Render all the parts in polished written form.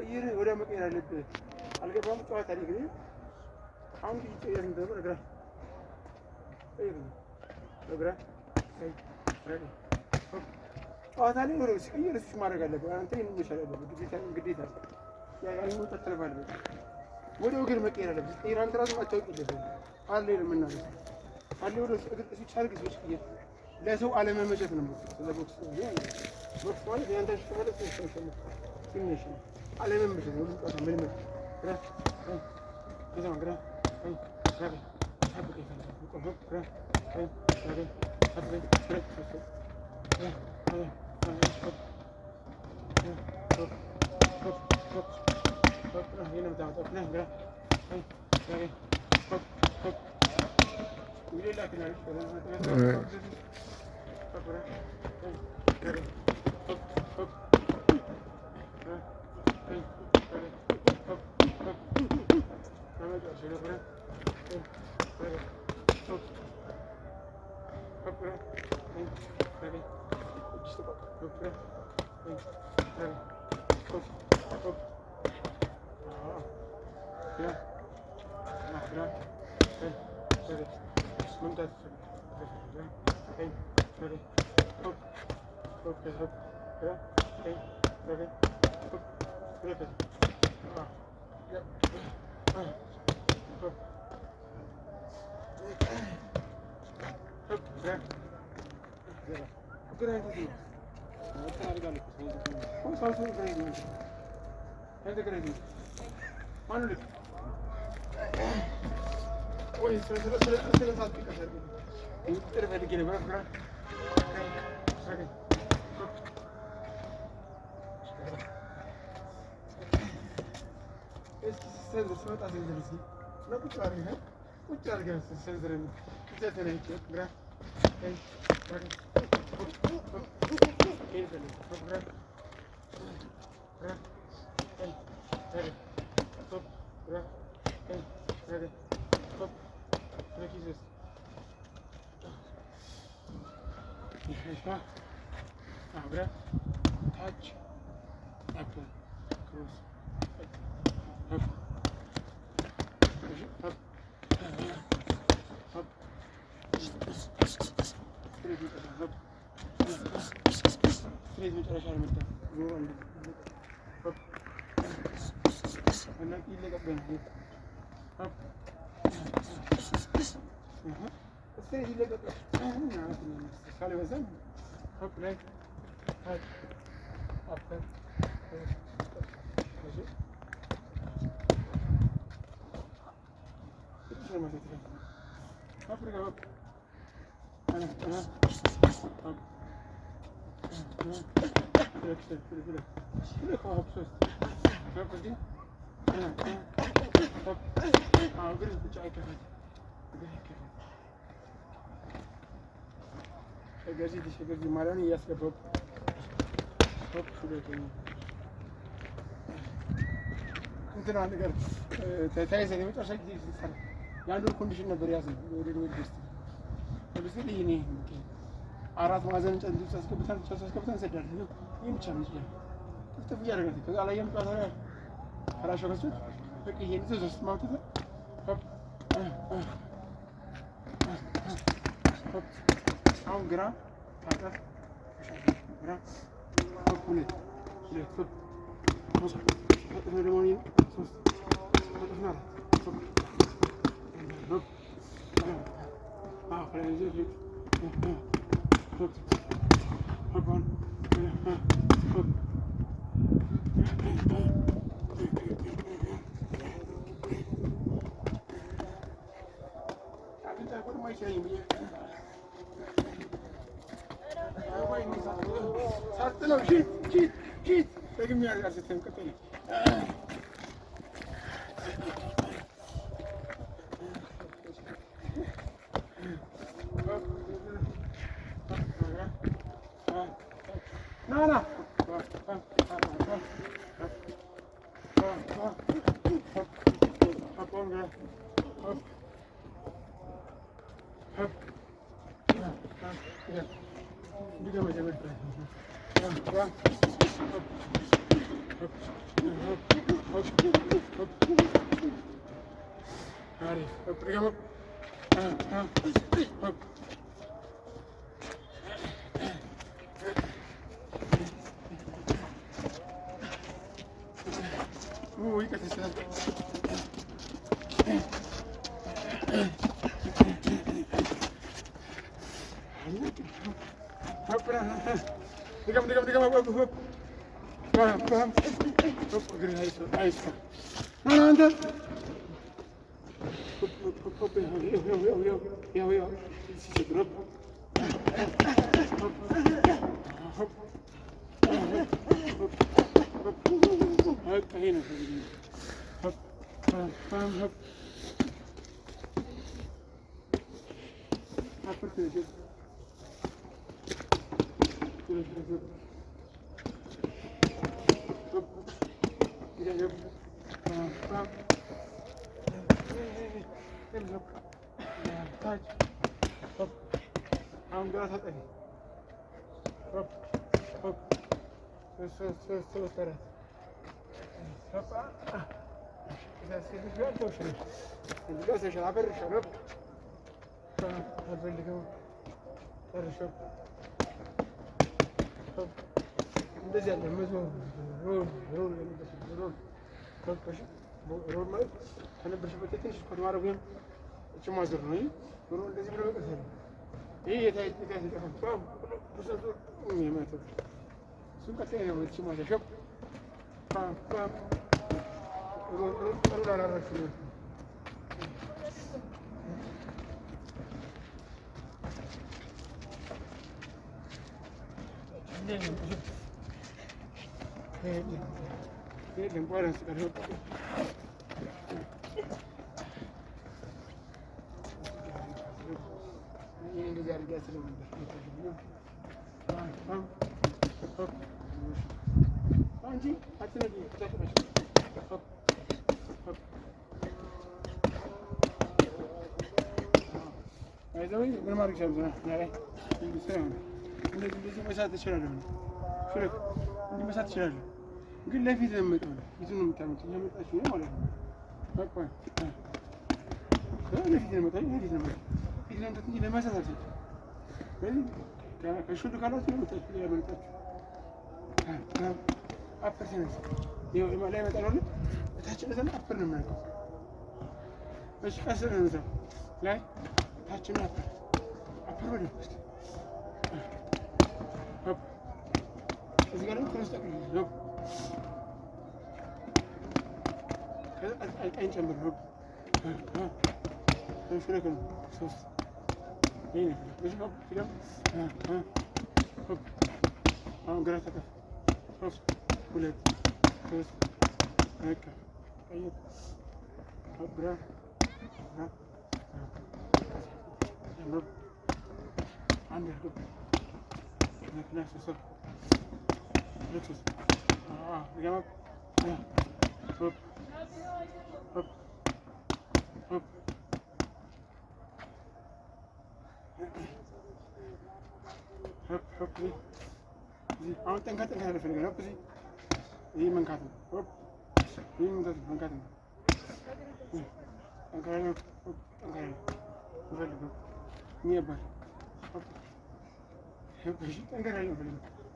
ቀይር ወደ መቀየር አለብህ። አልገባም ጨዋታ ላይ ግን አሁን ቀይር እንደሆነ ነገር ቀይር ነገር ጨዋታ ላይ ወደ ሲቀየር እሱ ማድረግ አለብህ። አንተ ይሄን መቻል አለብህ። ግዴታ ያንን ተተለባለህ። ወደ ወገን መቀየር አለብህ። ቀይር አንተ ራስህ ማታውቅ የለብህም። አለ ለምናምን አለ ወደ እሱ ቻርግ ሲቀየር ለሰው አለመመቸት ነው። ስለ ቦክስ ቦክስ ማለት ያንተ ተመለስ ነው ትንሽ አለመመቸት ነው። ጨዋታ ምን ምን ግራ ከዛም ግራ ግራ ታብቀ ይፈላል ግራ touch upper cross up ገዚህ ማራን ያስገባው ሆፕ ሁለተኛ እንትና ነገር ተያይዘን የመጨረሻ ጊዜ ሲሰራ ያንዱ ኮንዲሽን ነበር ያዘን ወደ ወድስት ለምሳሌ ይሄ አራት ማዕዘን ጨንዱ አስገብተን ሰዳል ነው ይምቻ ነው ጥፍጥፍ ያደርጋል ከዛ ላይ የምጣ ታዲያ ፍራሽ ወርሶ በቃ ይሄን ዘዘስ ማውጣት ሆፕ አሁን ግራ ታጠፍ ግራ ሆፕ ሁለት ሆፕ ሶስት ሆፕ ደግሞ ሶስት ሆፕ ነው ሆፕ ሆፕ ፍሬንዝ ሆፕ ሆፕ ሆፕ ሳትለው ሺት ደግሜ ያልስተን ቀጠለ ናና Uy, casi se da. Digamos. Vamos. Ahí está. No, anda. Eu. Segura. Aí não. Hop. Aperta. I'm gonna have it. Hop. So better. Hop. إذا سيدي شو أنت وشري؟ الجلسة شو عبر شرب. عبر اللي هو. الرشب. هop. እንደዚህ ያለ መዝሙር ሮል ሮል ማለት ከነበርሽበት ትንሽ ኮድ ማድረግ ወይም እቺ ማዘር ነው። ሮል እንደዚህ ብሎ መቀሰል ይሄ የታይት ተፈጥሮ ብዙ የሚመጣው እሱን ቀጥታ ነው። እቺ ማዘር ሾፕ ሮል አላረፍሽ ነው። Bien, bueno, se cargó. ምን ማድረግ ይችላል? እንደዚህ መሳት ትችላለህ። እንዲህ መሳት ትችላለህ። ግን ለፊት ነው የምመጣው። ፊቱን ነው የምታመጣው። እያመጣችሁ ነው ማለት ነው። በቃ ለፊት ነው የምመጣው። ፊት ነው እንጂ ለመሳት አልሰጥም። ከሹል ካላችሁ ነው የምታችሁ ያመጣችሁ። አፈር ሲነሳ ይኸው ላይ ይመጣል አይደል? ታች ለሰና አፈር ነው የሚያውቀው። እሺ ቀስ ነው የምታው ላይ ታች ነው አፈር ወደ ውስጥ እዚህ ጋር ነው ተነስተህ ነው አይን ጨምር ነው ፍረክ ነው ሶስት ይሄ ነው እዚህ ነው ፊልም አሁን ግራ ተከፍ ሶስት ሁለት ሶስት በቃ ቀይ ግራ አንድ ያርገው ነክናስ ሶስት Lütfen. Ja. Hop. አሁን ጠንካራ ያደርጋል። ሆፕ ይሄ መንካት ነው። ሆፕ ይሄ መንካት ነው። ጠንካራ ነው። ጠንካራ ነው። ፈልገው ይባል ሆፕ እሺ ጠንካራ ነው።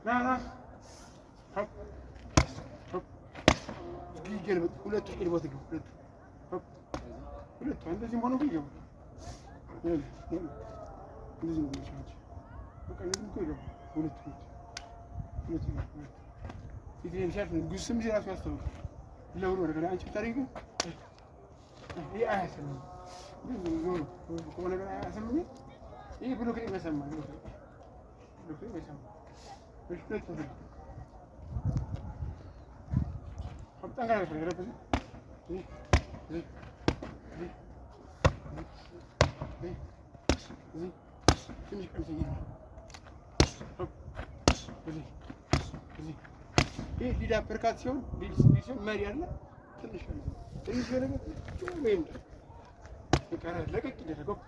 ና ሆፕ ይገልበጥ ሁለቱ ይገልበጥ ሁለቱ እንደዚህ ሆኖ ይገቡ እንደዚህ ነው የሚሻለው። በቃ እንደዚህ ይገቡ ሁለቱ ይሄን ሻፍ ጉስም ሲራሱ ያስተውል ለውሮ ነገር አንቺ ታሪክ ይሄ አያሰም ነው ቆሞ ነገር አያሰም ይሄ ብሎ ከኔ መሰማ ነው በሽተት ነው ሀብታም ጋር ነው ያረፈ ትንሽ ቀንሰኛ ይሄ ሊዳ ፐርካሲዮን ዲስቲንክሽን መሪ አለ ትንሽ ነገር ወይም ይቀራ ለቀቅ ይደረገው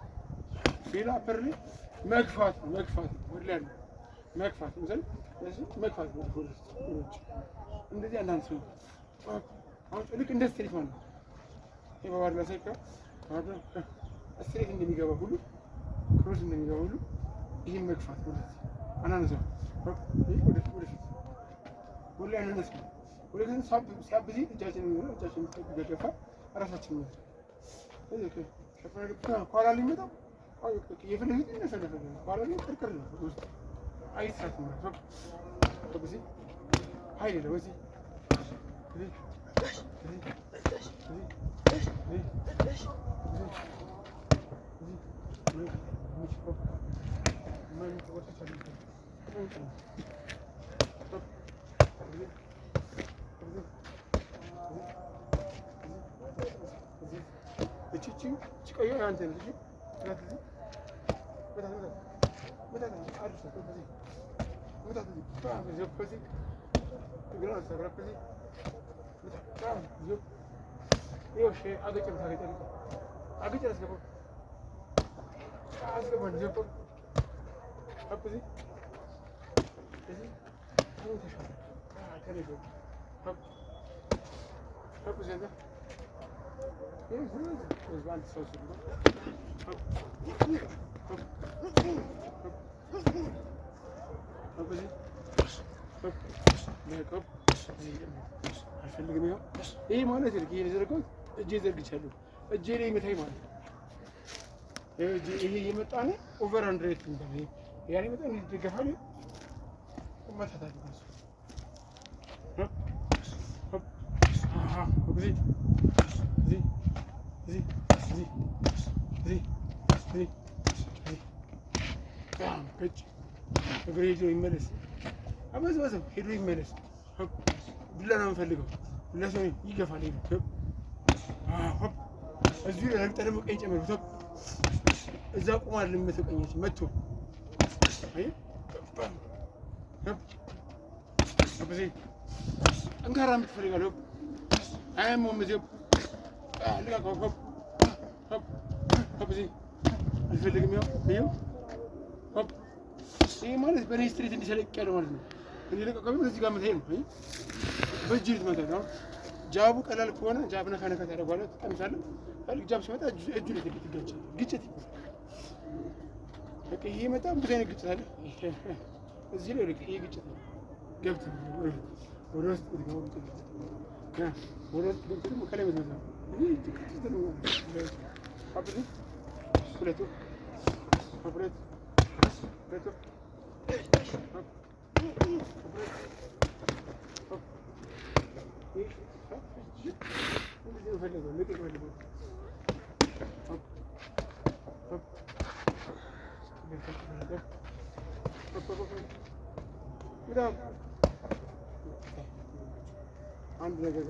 ሌላ ፐርሊ መግፋት ወላሂ መግፋት ዘንድ ለዚህ መግፋት ነው እንደዚህ አንዳንድ ሰው አሁን ልክ እንደ ስትሬት ማለት ነው። ይሄ በባህር ላይ ሳይቀር ስትሬት እንደሚገባ ሁሉ ክሮስ እንደሚገባ ሁሉ ይህን መግፋት ወደዚህ አናነሳው ወደፊት ሁሌ አናነሳው ወደፊት ሲያብዚ እጃችን ገገፋ ራሳችን ነው ኋላ ሊመጣው የፈለጉት ይነፈለፈ ኋላ ላይ ቅርቅር ነው ውስጥ አይሳትም ነው በዚህ ኃይል ነው በዚህ ቆዩ አንተ ልጅ ይሄ ማለት ነው። ይሄ ዘርጋው እጄ ዘርግቻለሁ እጄ ላይ መታይ ማለት ነው። ይሄ የመጣ ነው ኦቨር አንድሬት እንደ ያኔ በጣም ይደገፋል ማታታ ነው እግሬ ሄዶ ይመለስ አመዝበዘው ሄዶ ይመለስ ዱላ ነው የምፈልገው ዱላ ሰው ይገፋል ሄዶ እዚሁ ረግጠ ደግሞ ቀኝ ጨምር እዛ ቁማር ልመተው ቀኛች መጥቶ አይ አብዚ ጠንካራ የምትፈልጋለሁ አያመውም እዚሁ ልቃቀው አብዚ አልፈልግም ይኸው ይሄ ማለት በኔ ስትሬት እንዲሰለቅ ያለው ማለት ነው። እኔ ለቀቀም እዚህ ጋር መታይ ነው። በእጅ ልትመታ ነው። ጃቡ ቀላል ከሆነ ጃብ ነካ ነካ ታደርገዋለህ፣ ትቀምሳለህ። ታዲያ ጃብ ሲመጣ እጁ ላይ ትገጫለህ። ግጭት በቃ ይሄ በጣም ብዙ አይነት ግጭት አለ። እዚህ ላይ ይሄ ግጭት ነው። ገብተህ ወደ ውስጥ ነው ግጭት ወደ ውስጥ ገብተህ ደግሞ ከላይ መዝመዝ ነው። ይሄ ግጭት ነው። አብዚ ሁለቱ ሁለት አንድ ነገር